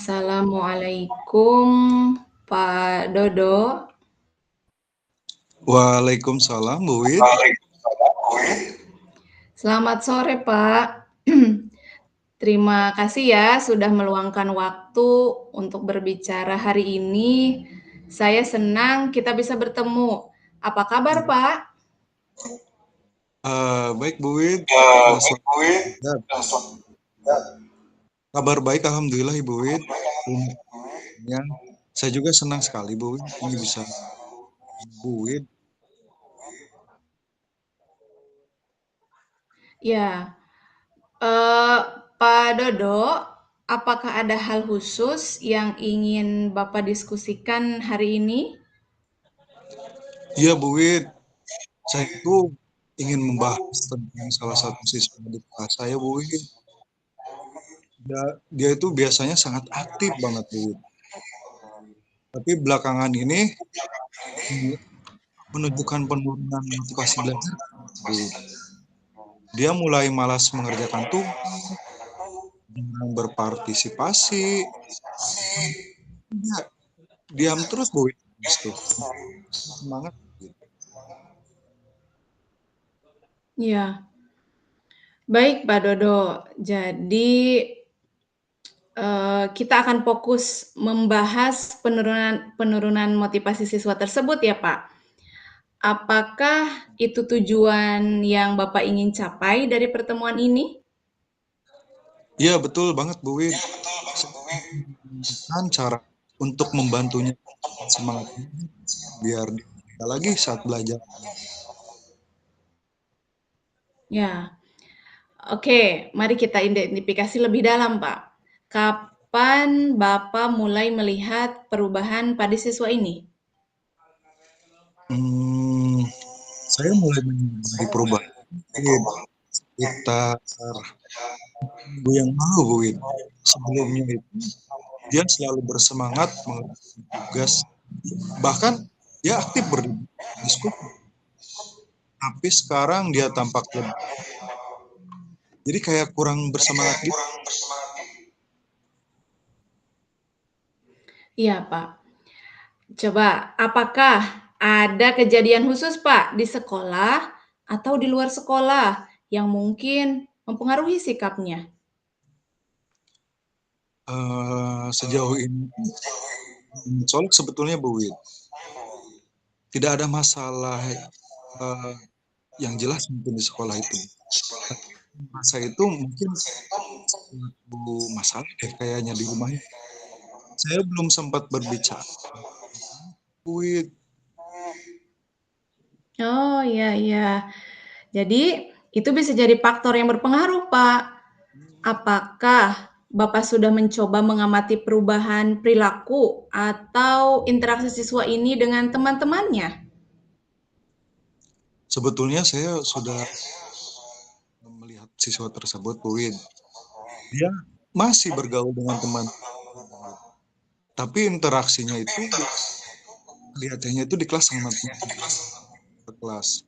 Assalamualaikum, Pak Dodo. Waalaikumsalam, Bu Wid. Selamat sore, Pak. Terima kasih ya sudah meluangkan waktu untuk berbicara hari ini. Saya senang kita bisa bertemu. Apa kabar, Pak? Baik, Bu Wid. Kabar baik, Alhamdulillah, Ibu Wid. Ya, saya juga senang sekali, Bu Wid. Ini bisa Bu Wid. Ya, eh, Pak Dodo, apakah ada hal khusus yang ingin Bapak diskusikan hari ini? Iya, Bu Wid. Saya itu ingin membahas tentang salah satu siswa di kelas saya, Bu Wid. Dia itu biasanya sangat aktif banget, Bu Wid. Tapi belakangan ini menunjukkan penurunan motivasi belajar, Bu Wid. Dia mulai malas mengerjakan tugas, jarang berpartisipasi, dia diam terus, Bu Wid. Semangat. Ya, baik Pak Dodo. Jadi kita akan fokus membahas penurunan motivasi siswa tersebut ya Pak. Apakah itu tujuan yang Bapak ingin capai dari pertemuan ini? Iya, betul banget, Bu Wid. Kan cara untuk membantunya semangat biar dia lagi saat belajar. Ya, oke. Mari kita identifikasi lebih dalam Pak. Kapan Bapak mulai melihat perubahan pada siswa ini? Saya mulai menyadari perubahan sekitar minggu yang lalu, Bu Wid. Sebelumnya itu dia selalu bersemangat mengerjakan tugas, bahkan dia aktif berdiskusi. Tapi sekarang dia tampak lebih, jadi kayak kurang bersemangat gitu. Iya Pak. Coba, apakah ada kejadian khusus Pak di sekolah atau di luar sekolah yang mungkin mempengaruhi sikapnya? Sejauh ini, soalnya sebetulnya Bu Wid, tidak ada masalah yang jelas mungkin di sekolah itu. Masa itu mungkin suatu masalah deh kayaknya di rumahnya. Saya belum sempat berbicara. Bu Wid, Oh iya iya. Jadi itu bisa jadi faktor yang berpengaruh Pak. Apakah Bapak sudah mencoba mengamati perubahan perilaku atau interaksi siswa ini dengan teman-temannya? sebetulnya saya sudah melihat siswa tersebut, Bu Wid. Dia masih bergaul dengan teman, tapi interaksinya itu kelihatannya itu di kelas sangat kelas.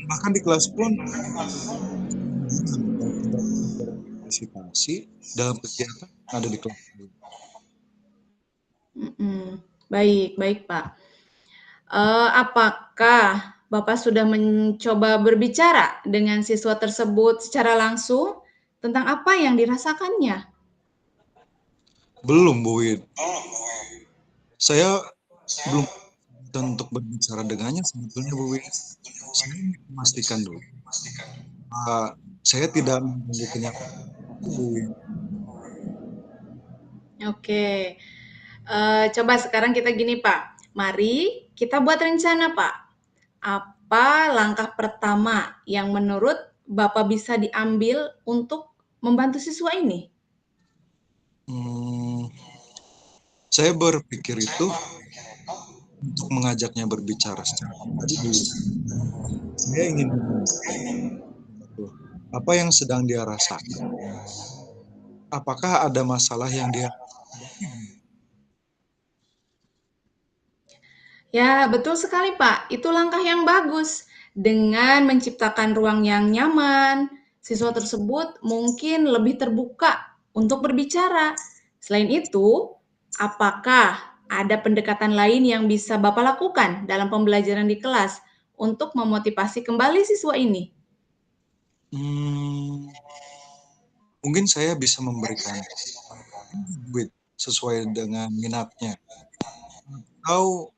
Bahkan di kelas pun berpartisipasi dalam kegiatan yang ada di kelas. Baik baik Pak. Apakah Bapak sudah mencoba berbicara dengan siswa tersebut secara langsung tentang apa yang dirasakannya? Belum, Bu Wid. Saya belum untuk berbicara dengannya sebetulnya, Bu Wid. Saya memastikan dulu. Saya tidak mengganggu kenyataan, Bu Wid. Oke, coba sekarang kita gini Pak, mari kita buat rencana Pak. Apa langkah pertama yang menurut Bapak bisa diambil untuk membantu siswa ini? Saya berpikir itu untuk mengajaknya berbicara secara pribadi, Bu Wid. Saya ingin apa yang sedang dia rasakan. Apakah ada masalah yang dia. Ya, betul sekali Pak. Itu langkah yang bagus. Dengan menciptakan ruang yang nyaman, siswa tersebut mungkin lebih terbuka untuk berbicara. Selain itu, apakah ada pendekatan lain yang bisa Bapak lakukan dalam pembelajaran di kelas untuk memotivasi kembali siswa ini? Mungkin saya bisa memberikan duit sesuai dengan minatnya, atau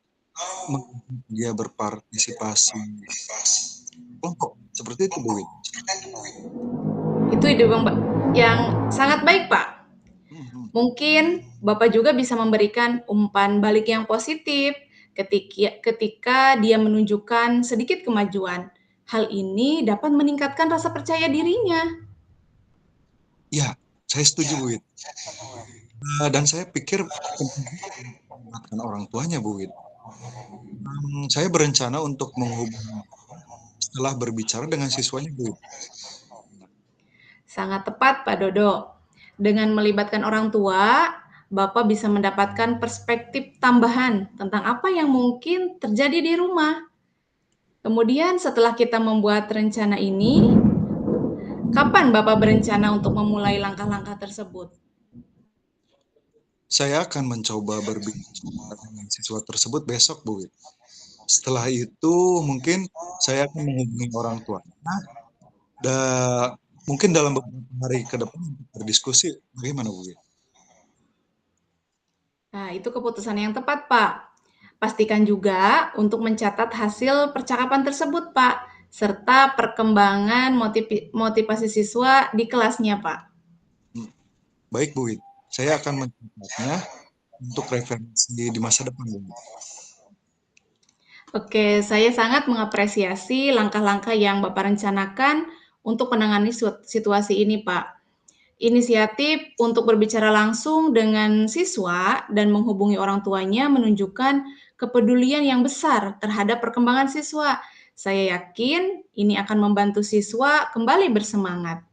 dia berpartisipasi kelompok, seperti itu Bu Wid. Itu ide yang sangat baik, Pak. Mungkin Bapak juga bisa memberikan umpan balik yang positif ketika dia menunjukkan sedikit kemajuan. Hal ini dapat meningkatkan rasa percaya dirinya. Ya, saya setuju Bu Wid. Dan saya pikir melibatkan orang tuanya Bu Wid. Saya berencana untuk menghubungi setelah berbicara dengan siswanya Bu Wid. Sangat tepat Pak Dodo. Dengan melibatkan orang tua, Bapak bisa mendapatkan perspektif tambahan tentang apa yang mungkin terjadi di rumah. Kemudian setelah kita membuat rencana ini, kapan Bapak berencana untuk memulai langkah-langkah tersebut? Saya akan mencoba berbicara dengan siswa tersebut besok Bu Wid. Setelah itu mungkin saya akan menghubungi orang tuanya dan mungkin dalam beberapa hari ke depan berdiskusi bagaimana Bu Wid. Nah, itu keputusan yang tepat, Pak. Pastikan juga untuk mencatat hasil percakapan tersebut, Pak, serta perkembangan motivasi siswa di kelasnya, Pak. Baik Bu Wid, saya akan mencatatnya untuk referensi di masa depan Bu Wid. Oke, saya sangat mengapresiasi langkah-langkah yang Bapak rencanakan untuk menangani situasi ini, Pak. Inisiatif untuk berbicara langsung dengan siswa dan menghubungi orang tuanya menunjukkan kepedulian yang besar terhadap perkembangan siswa. Saya yakin ini akan membantu siswa kembali bersemangat.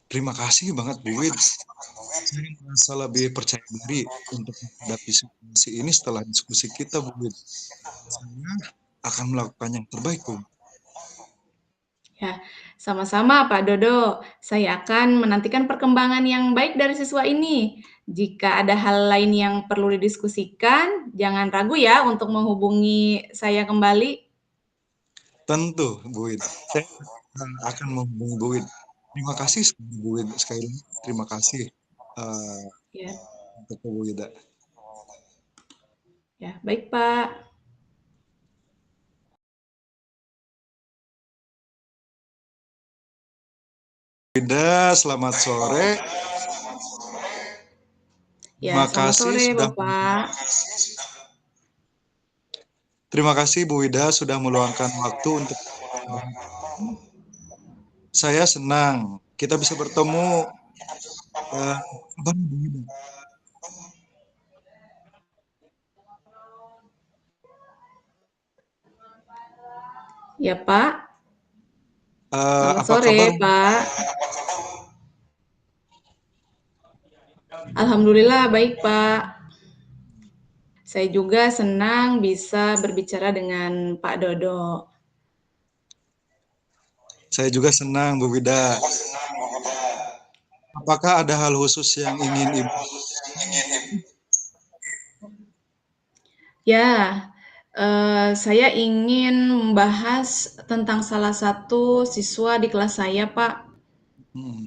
Terima kasih banget Bu Wid. Saya merasa lebih percaya diri untuk menghadapi situasi ini setelah diskusi kita Bu Wid. Saya akan melakukan yang terbaik Bu. Ya, sama-sama Pak Dodo. Saya akan menantikan perkembangan yang baik dari siswa ini. Jika ada hal lain yang perlu didiskusikan, jangan ragu ya untuk menghubungi saya kembali. Tentu Bu Wid. Saya akan menghubungi Bu Wid. Terima kasih Bu Wid sekali lagi. Terima kasih Ya, untuk Bu Wida. ya, baik Pak. Wida, selamat sore. Ya, Terima selamat kasih sore sudah Bapak. Terima kasih Bu Wida sudah meluangkan waktu untuk saya senang kita bisa bertemu. Kapan Bu Wida? Ya Pak, selamat Apa sore kabar? Pak. Alhamdulillah baik Pak. Saya juga senang bisa berbicara dengan Pak Dodo. Saya juga senang Bu Wida. Apakah ada hal khusus yang ingin Ibu? Ya, saya ingin membahas tentang salah satu siswa di kelas saya, Pak.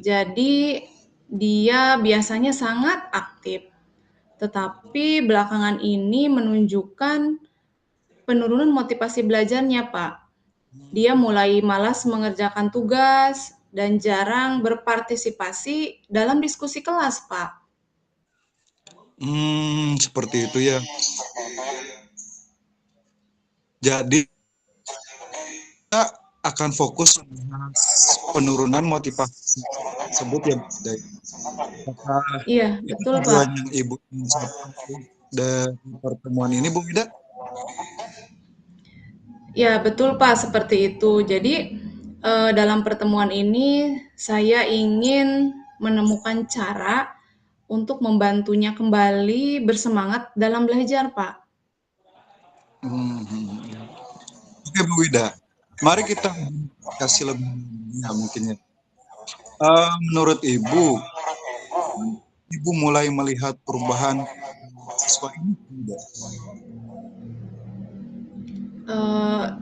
Jadi dia biasanya sangat aktif, tetapi belakangan ini menunjukkan penurunan motivasi belajarnya, Pak. Dia mulai malas mengerjakan tugas dan jarang berpartisipasi dalam diskusi kelas, Pak. Seperti itu ya. Jadi kita akan fokus penurunan motivasi tersebut ya Bu Wida. Apakah Iya, itu betul, Pak. tujuan yang Ibu ingin capai dari pertemuan ini Bu Wida? Ya, betul Pak, seperti itu. Jadi, dalam pertemuan ini saya ingin menemukan cara untuk membantunya kembali bersemangat dalam belajar, Pak. Oke Bu Wida, mari kita kasih lebih ya mungkin ya. Menurut Ibu, Ibu mulai melihat perubahan siswa ini tidak?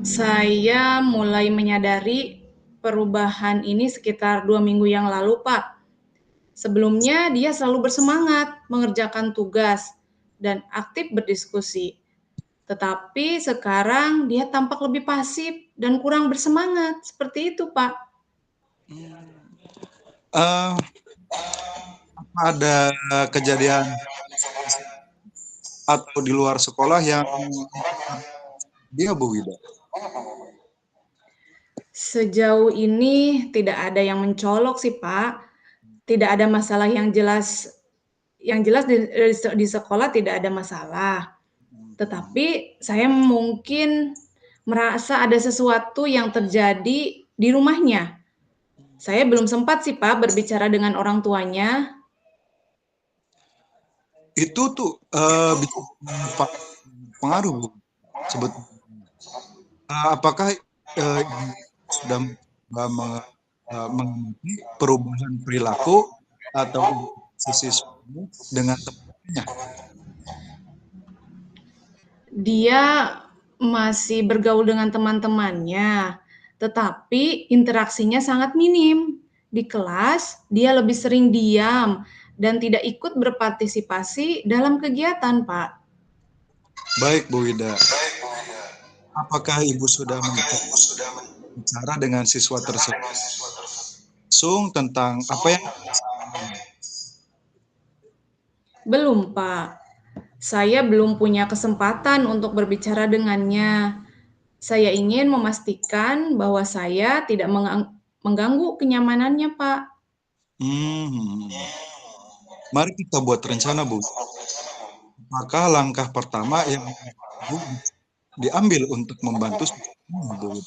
Saya mulai menyadari perubahan ini sekitar 2 minggu yang lalu, Pak. Sebelumnya dia selalu bersemangat mengerjakan tugas dan aktif berdiskusi. Tetapi sekarang dia tampak lebih pasif dan kurang bersemangat. Seperti itu, Pak. Eh, apa ada kejadian atau di luar sekolah yang dia, Bu Wida? Sejauh ini tidak ada yang mencolok sih, Pak. Tidak ada masalah yang jelas. Yang jelas di sekolah tidak ada masalah. Tetapi saya mungkin merasa ada sesuatu yang terjadi di rumahnya. Saya belum sempat sih, Pak, berbicara dengan orang tuanya. Itu tuh bisa pengaruh, Bu, sebetulnya. Apakah Ibu sudah mengalami perubahan perilaku atau siswa dengan temannya? Dia masih bergaul dengan teman-temannya, tetapi interaksinya sangat minim. Di kelas, dia lebih sering diam dan tidak ikut berpartisipasi dalam kegiatan, Pak. Baik, Bu Wida. Apakah Ibu sudah bicara dengan siswa tersebut langsung tentang apa yang Belum, Pak. Saya belum punya kesempatan untuk berbicara dengannya. Saya ingin memastikan bahwa saya tidak mengganggu kenyamanannya, Pak. Mari kita buat rencana, Bu. Maka langkah pertama yang Bu diambil untuk membantu Bu?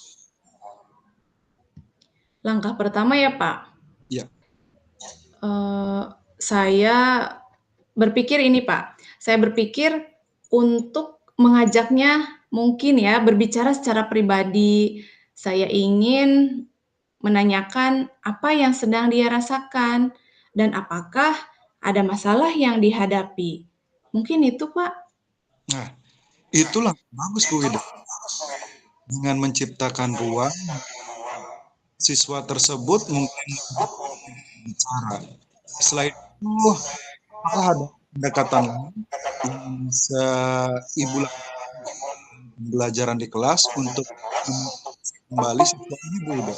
Langkah pertama ya, Pak. Ya. Saya berpikir ini, Pak. Saya berpikir untuk mengajaknya mungkin ya berbicara secara pribadi. Saya ingin menanyakan apa yang sedang dia rasakan dan apakah ada masalah yang dihadapi. Mungkin itu, Pak. Nah, itulah bagus, Bu Wida. Dengan menciptakan ruang, siswa tersebut mungkin bicara. Selain itu, apakah ada pendekatan lain yang bisa Ibu lakukan pembelajaran di kelas untuk kembali siswa ini, Bu Wida?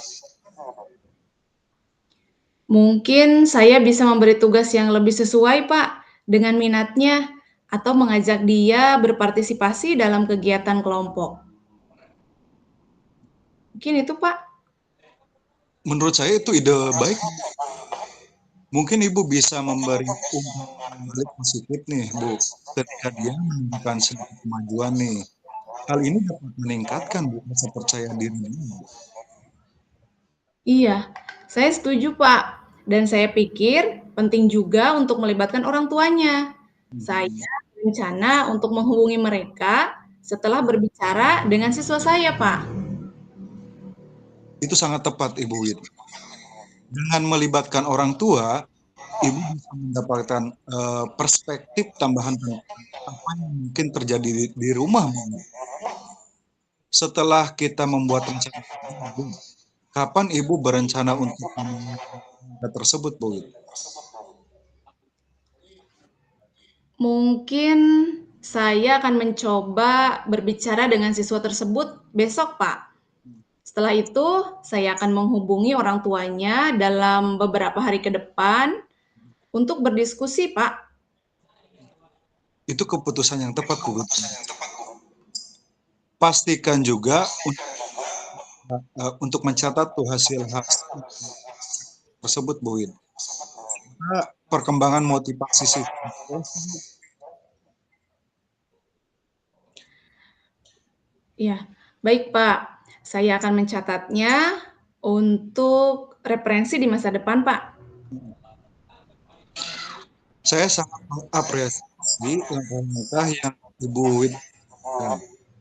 Mungkin saya bisa memberi tugas yang lebih sesuai, Pak, dengan minatnya atau mengajak dia berpartisipasi dalam kegiatan kelompok. Mungkin itu, Pak. Menurut saya itu ide baik. Mungkin Ibu bisa memberi balik positif nih, Bu, ketika dia menunjukkan sedikit kemajuan nih. Hal ini dapat meningkatkan, Bu, rasa percaya diri. Iya, saya setuju, Pak. Dan saya pikir penting juga untuk melibatkan orang tuanya. Saya berencana untuk menghubungi mereka setelah berbicara dengan siswa saya, Pak. Itu sangat tepat, Ibu Wid. Dengan melibatkan orang tua, Ibu bisa mendapatkan perspektif tambahan tentang apa yang mungkin terjadi di rumah. Setelah kita membuat rencana, kapan Ibu berencana untuk tersebut, Bu Wid? Mungkin saya akan mencoba berbicara dengan siswa tersebut besok, Pak. Setelah itu, saya akan menghubungi orang tuanya dalam beberapa hari ke depan untuk berdiskusi, Pak. Itu keputusan yang tepat, Bu. Pastikan juga untuk mencatat tuh hasil tersebut, Bu Wid. Perkembangan motivasi siswa. Ya, baik Pak. Saya akan mencatatnya untuk referensi di masa depan, Pak. Saya sangat mengapresiasi langkah-langkah yang Ibu Wid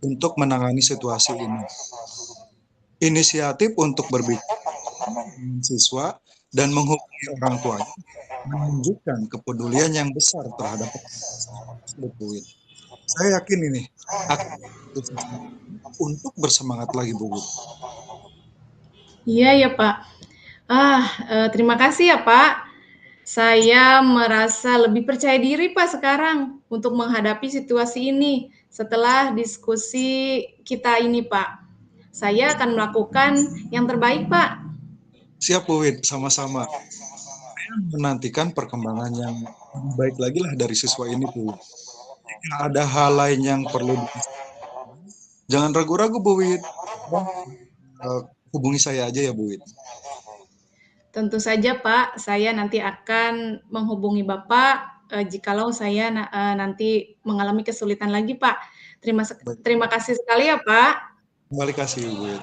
untuk menangani situasi ini. Inisiatif untuk berbicara dengan siswa dan menghubungi orang tuanya menunjukkan kepedulian yang besar terhadap tersebut, Bu Wid. Saya yakin ini akan untuk bersemangat lagi, Bu Wid. Iya ya, Pak. Terima kasih ya, Pak. Saya merasa lebih percaya diri, Pak, sekarang untuk menghadapi situasi ini setelah diskusi kita ini, Pak. Saya akan melakukan yang terbaik, Pak. Siap, Bu Wid, sama-sama. Menantikan perkembangan yang lebih baik lagi lah dari siswa ini, Bu. Jika ada hal lain yang perlu jangan ragu-ragu, Bu Wid. Hubungi saya aja ya, Bu Wid. Tentu saja, Pak, saya nanti akan menghubungi Bapak jikalau saya nanti mengalami kesulitan lagi, Pak. Baik. Terima kasih sekali ya, Pak. Kembali kasih, Bu Wid.